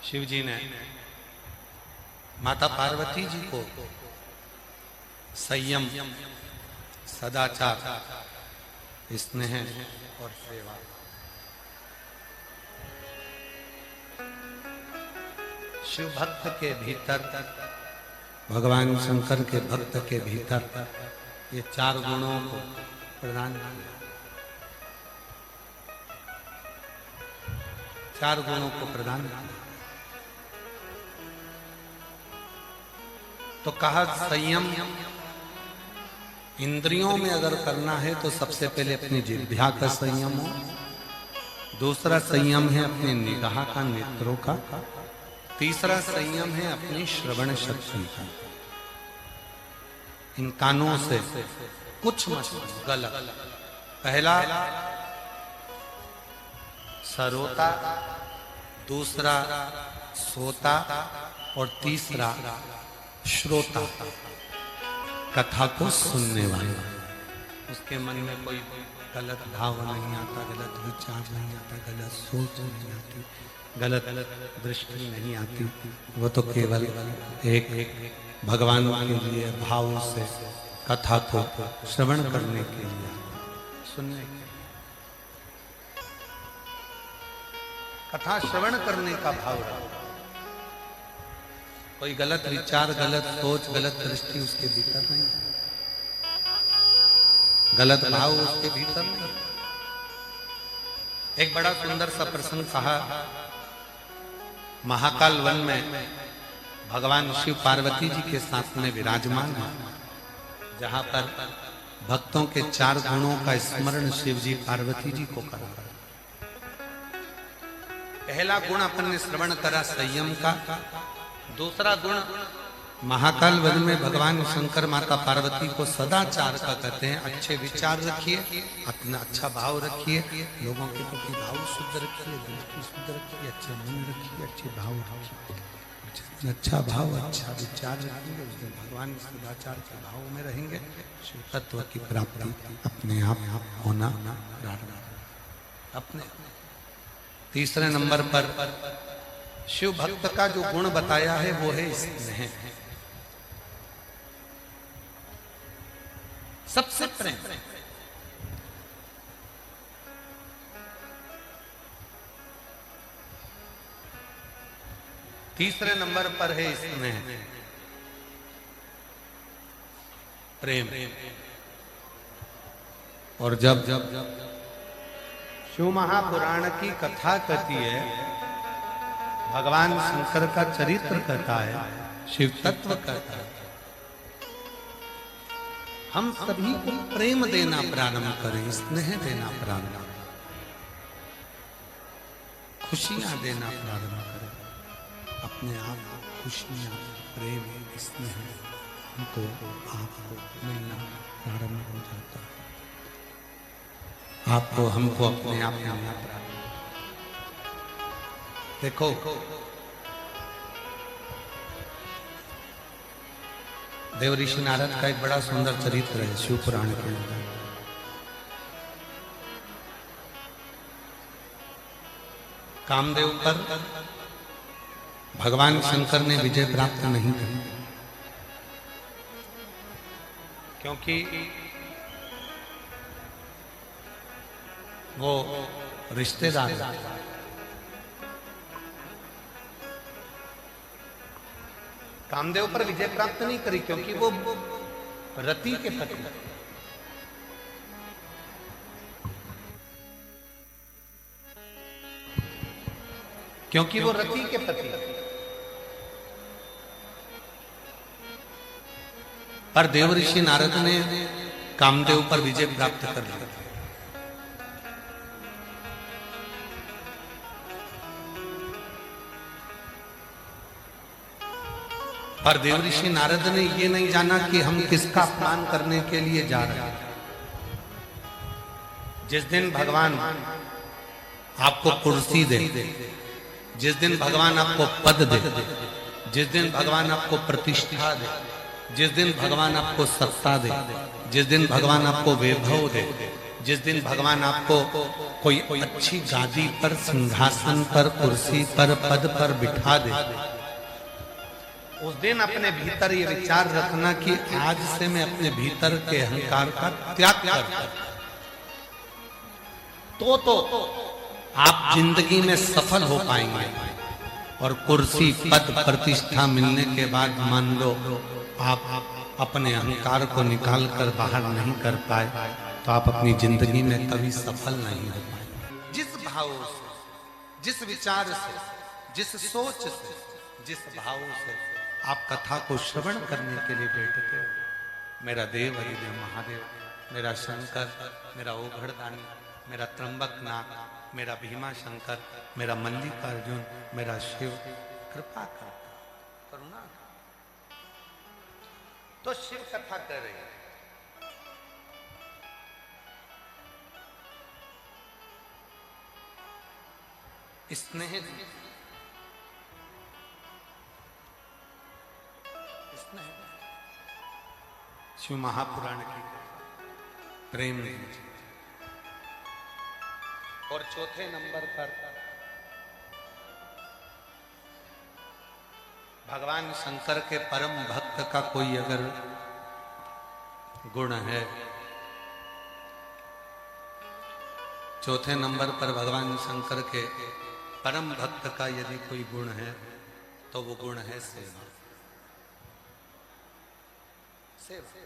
शिव जी ने माता पार्वती जी को संयम, सदाचार, स्नेह और सेवा, शिव भक्त के भीतर, भगवान शंकर के भक्त के भीतर ये चार गुणों को प्रदान किया। चार गुणों को प्रदान किया। तो कहा संयम, इंद्रियों में अगर करना है तो सबसे पहले अपनी जिह्वा का संयम हो। दूसरा संयम है अपनी निगाह का, नेत्रों का। तीसरा संयम है अपनी श्रवण शक्ति का। इन कानों से कुछ मत गलत। पहला सरोता, दूसरा सोता और तीसरा श्रोता, कथा को सुनने वाला। उसके मन में कोई गलत भाव नहीं आता, गलत विचार नहीं आता, गलत सोच नहीं आती, गलत दृष्टि नहीं आती। वो तो केवल एक भगवान के लिए भाव से कथा को श्रवण करने के लिए, सुनने के, कथा श्रवण करने का भाव रहा। कोई गलत विचार, गलत सोच, गलत दृष्टि उसके भीतर नहीं, गलत भाव उसके भीतर नहीं। एक बड़ा सुंदर सा प्रसंग कहा, महाकाल वन में भगवान शिव पार्वती जी के साथ में विराजमान है, जहां पर भक्तों के चार गुणों का स्मरण शिव जी पार्वती जी को करा। पहला गुण अपन ने श्रवण करा संयम का। दूसरा गुण महाकाल वन में भगवान शंकर माता पार्वती को सदाचार का कहते हैं। अच्छे विचार रखिए, अपना अच्छा भाव रखिए, लोगों के प्रति भाव शुद्ध रखिए, दृष्टि शुद्ध रखिए, अच्छे मन रखिए, अच्छे भाव रखिए। अच्छा भाव, अच्छा विचार रखेंगे, उस दिन भगवान सदाचार के भाव में रहेंगे, शिव तत्व की प्राप्ति अपने आप होना प्रारंभ। अपने तीसरे नंबर पर शिव भक्त का जो गुण बताया है वो है स्नेह, सबसे प्रेम। तीसरे नंबर पर है स्नेह, प्रेम। और जब शिव महापुराण की कथा कहती है, भगवान शंकर का चरित्र कहता है, शिव तत्व कहता है, हम सभी को प्रेम देना प्रारंभ करें, स्नेह देना प्रारंभ करें, खुशियां देना प्रारंभ करें। अपने आप को खुशियां, प्रेम, स्नेह हमको आपको मिलना प्रारंभ हो जाता है। आपको हमको अपने आप में मिलना प्रारंभ। देखो देव ऋषि नारद का एक बड़ा सुंदर चरित्र है शिव पुराण के अंदर। कामदेव पर भगवान शंकर ने विजय प्राप्त नहीं की, क्योंकि वो रिश्तेदार कामदेव पर विजय प्राप्त नहीं करी, क्योंकि वो रति के पति, क्योंकि वो रति के पति। पर देव ऋषि नारद ने कामदेव पर विजय प्राप्त कर लिया। पर देव ऋषि नारद ने ये नहीं जाना कि हम किसका अपमान करने के लिए जा रहे हैं। जिस दिन भगवान आपको कुर्सी दे, जिस दिन भगवान आपको पद दे, जिस दिन भगवान आपको प्रतिष्ठा दे, जिस दिन भगवान आपको सत्ता दे, जिस दिन भगवान आपको वैभव दे, जिस दिन भगवान आपको कोई अच्छी गादी पर, सिंहासन पर, कुर्सी पर, पद पर बिठा दे, उस दिन अपने भीतर ये विचार रखना कि आज से मैं अपने भीतर के अहंकार का त्याग करता हूं। तो आप जिंदगी में सफल हो पाएंगे। और कुर्सी, पद, प्रतिष्ठा मिलने के बाद मान लो आप अपने अहंकार को निकाल कर बाहर नहीं कर पाए, तो आप अपनी जिंदगी में कभी सफल नहीं हो पाए। जिस भाव से, जिस विचार से, जिस सोच से, जिस भाव से आप कथा को श्रवण करने के लिए बैठते हो, मेरा देव हरिदेव महादेव, मेरा शंकर, मेरा ओघड़दानी, मेरा त्र्यंबकनाथ, मेरा भीमा शंकर, मेरा मल्लिकार्जुन, मेरा शिव कृपा करता, करुणा। तो शिव कथा कर रही है। स्नेह, शिव महापुराण की प्रेम। और चौथे नंबर पर भगवान शंकर के परम भक्त का कोई अगर गुण है, चौथे नंबर पर भगवान शंकर के परम भक्त का यदि कोई गुण है तो वो गुण है सेवा। सेवा।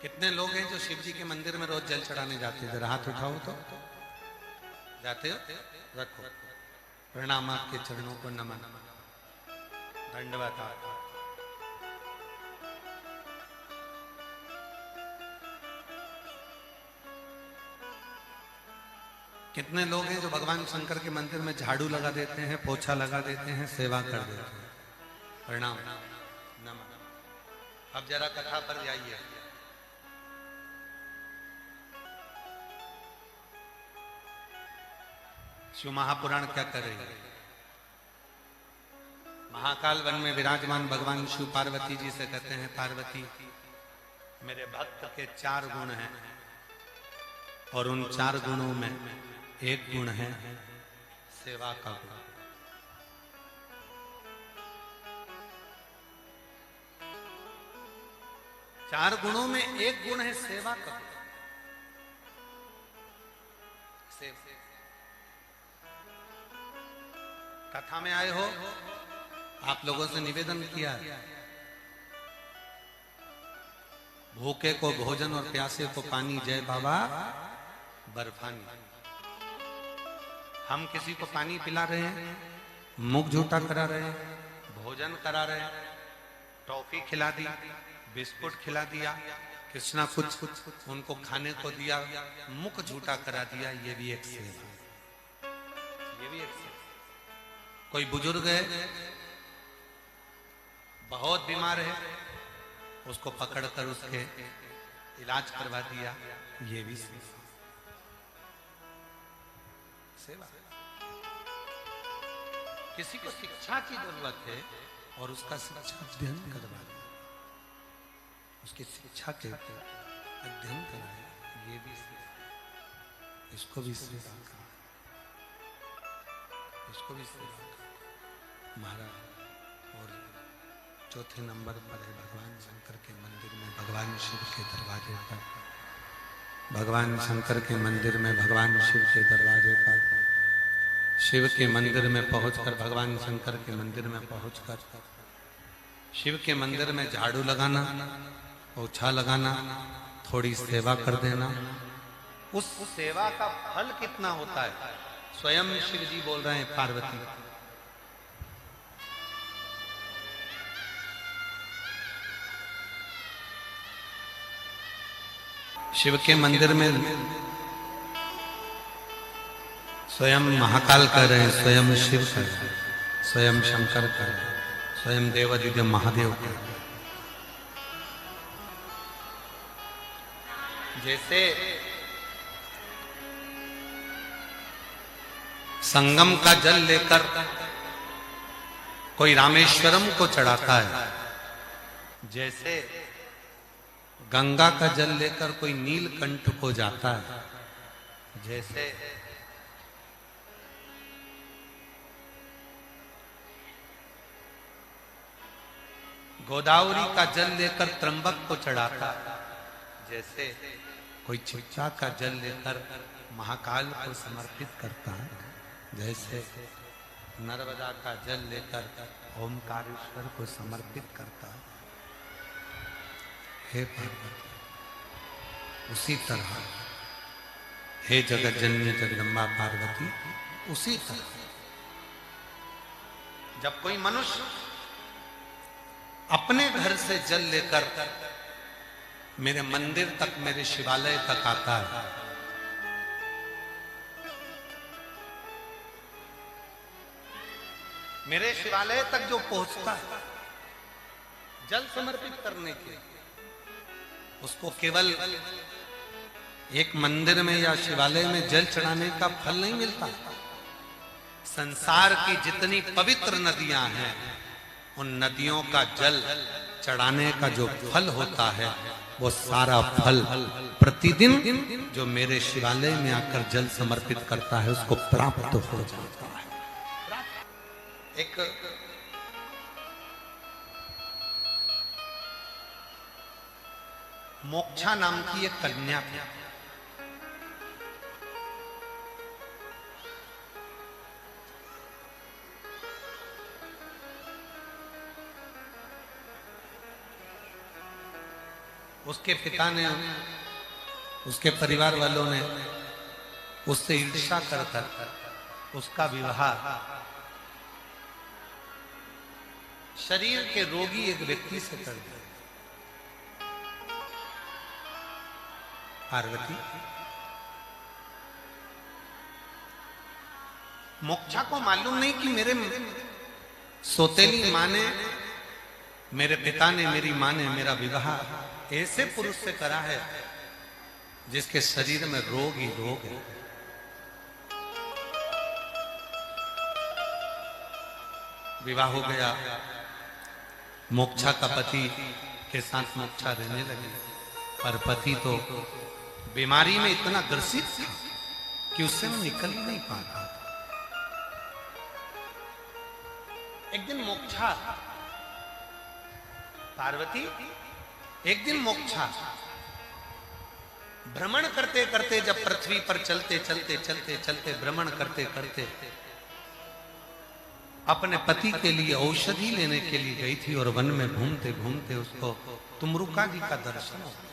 कितने लोग हैं जो शिव जी के मंदिर में रोज जल चढ़ाने जाते हैं? जरा हाथ उठाओ तो। जाते हो? रखो। प्रणाम, आपके चरणों को नमन, दंडवत। कितने लोग हैं जो भगवान शंकर के मंदिर में झाड़ू लगा देते हैं, पोछा लगा देते हैं, सेवा कर देते हैं? प्रणाम, नमन। अब जरा कथा पर जाइए। शिव महापुराण क्या कर रही है? महाकाल वन में विराजमान भगवान शिव पार्वती जी से कहते हैं, पार्वती, मेरे भक्त के 4 गुण हैं और उन 4 गुणों में एक गुण है सेवा का गुण। 4 गुणों में एक गुण है सेवा का गुण। कथा में आए हो, आप लोगों से निवेदन किया, भूखे को भोजन और प्यासे को पानी, जय बाबा बर्फानी। हम किसी को पानी पिला रहे हैं, मुख झूठा करा रहे हैं, भोजन करा रहे हैं, टॉफी खिला दी, बिस्कुट खिला दिया, कुछ ना कुछ उनको खाने को दिया, मुख झूठा करा दिया, ये भी एक सेवा, ये भी एक सेवा। कोई बुजुर्ग है, बहुत बीमार है, उसको पकड़कर उसके इलाज करवा दिया, ये भी सेवा। किसी को शिक्षा की जरूरत है और उसका शिक्षा अध्ययन करवा दिया, उसकी शिक्षा के अध्ययन कराया, ये भी सेवा। इसको भी सेवा कहा, इसको भी सेवा कहा महाराज। और चौथे नंबर पर है भगवान शंकर के मंदिर में भगवान शिव के दरवाजे पर, भगवान शंकर के मंदिर में भगवान शिव के दरवाजे पर, शिव के मंदिर में पहुंचकर, भगवान शंकर के मंदिर में पहुंचकर शिव के मंदिर में झाड़ू लगाना, पोछा लगाना, थोड़ी सेवा कर देना। उस सेवा का फल कितना होता है? स्वयं शिव जी बोल रहे हैं, पार्वती, शिव के मंदिर में स्वयं महाकाल कर रहे हैं, स्वयं शिव कर रहे हैं, स्वयं शंकर कर रहे हैं, स्वयं देवादिदेव महादेव कर रहे हैं। जैसे संगम का जल लेकर कोई रामेश्वरम को चढ़ाता है, जैसे गंगा का जल लेकर कोई नीलकंठ को जाता है, जैसे गोदावरी का जल लेकर त्र्यंबक को चढ़ाता है, जैसे कोई चिट्टा का जल लेकर महाकाल को समर्पित करता है, जैसे नर्मदा का जल लेकर ओमकारेश्वर को समर्पित करता है। हे पार्वती, उसी तरह हे जगत जननी जगदम्बा पार्वती, उसी तरह जब कोई मनुष्य अपने घर से जल लेकर मेरे मंदिर तक, मेरे शिवालय तक आता है, मेरे शिवालय तक जो पहुंचता है जल समर्पित करने के, उसको केवल एक मंदिर में या शिवालय में जल चढ़ाने का फल नहीं मिलता। संसार की जितनी पवित्र नदियां हैं, उन नदियों का जल चढ़ाने का जो फल होता है, वो सारा फल प्रतिदिन जो मेरे शिवालय में आकर जल समर्पित करता है उसको प्राप्त हो जाता है। एक मोक्षा नाम की एक कन्या थी। उसके पिता ने, उसके परिवार वालों ने उससे ईर्ष्या कर उसका विवाह शरीर के रोगी एक व्यक्ति से कर दिया। पार्वती, मोक्षा को मालूम नहीं कि मेरे सौतेली माँ ने, मेरे पिता ने, मेरी माँ ने मेरा विवाह ऐसे पुरुष से करा है जिसके शरीर में रोग ही रोग है। विवाह हो गया, मोक्षा का पति के साथ मोक्षा रहने लगी, पर पति तो बीमारी में इतना ग्रसित था कि उससे वो निकल ही नहीं पाता। एक दिन मोक्षा, पार्वती, एक दिन मोक्षा भ्रमण करते करते, जब पृथ्वी पर चलते चलते चलते चलते भ्रमण करते करते अपने पति के लिए औषधि लेने के लिए गई थी, और वन में घूमते घूमते उसको तुमरुका जी का दर्शन हो गया।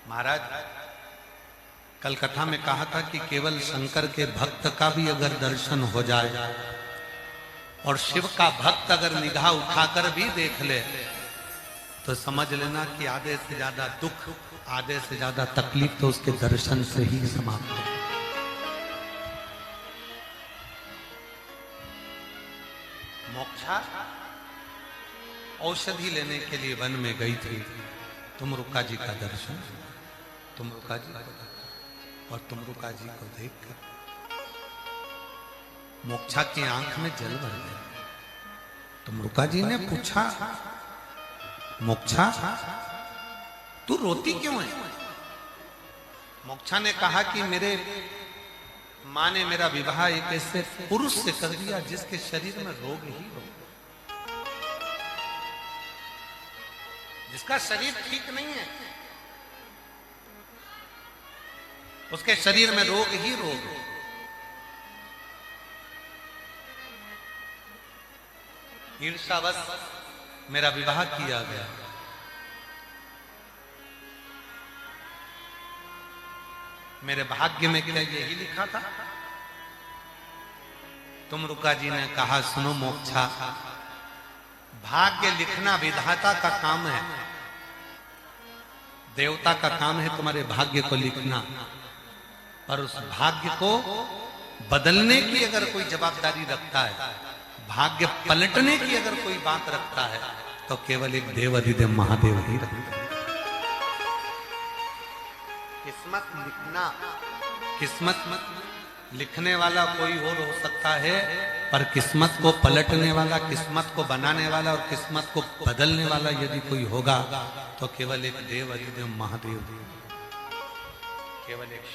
महाराज, कल कथा में कहा था कि केवल शंकर के भक्त का भी अगर दर्शन हो जाए और शिव का भक्त अगर निगाह उठाकर भी देख ले, तो समझ लेना कि आधे से ज्यादा दुख, आधे से ज्यादा तकलीफ तो उसके दर्शन से ही समाप्त हो। मोक्षा औषधि लेने के लिए वन में गई थी, तुमरुका जी का दर्शन, तुमरुका जी को, और तुमरुका जी को देखकर मोक्षा की आंख में जल भर गया। तुमरुका जी ने पूछा, मोक्षा तू रोती क्यों है? मोक्षा ने कहा कि मेरे माँ ने मेरा विवाह एक ऐसे पुरुष से कर दिया जिसके शरीर में रोग ही रोग, जिसका शरीर ठीक नहीं है, उसके शरीर में रोग ही रोग। ईर्ष्यावश मेरा विवाह किया गया। मेरे भाग्य में क्या यही लिखा था? तुमरुका जी ने कहा, सुनो मोक्षा, भाग्य लिखना विधाता का काम है, देवता का काम है तुम्हारे भाग्य को लिखना, पर उस भाग्य को बदलने की अगर कोई जवाबदारी रखता है, भाग्य पलटने की अगर कोई बात रखता है, तो केवल एक देव अधिदेव महादेव ही रखता है। इस किस्मत लिखना, किस्मत लिखने वाला कोई और हो सकता है, पर किस्मत को पलटने वाला, किस्मत को बनाने वाला और किस्मत को बदलने वाला यदि कोई होगा तो केवल एक देव, अधिदेव महादेव, केवल एक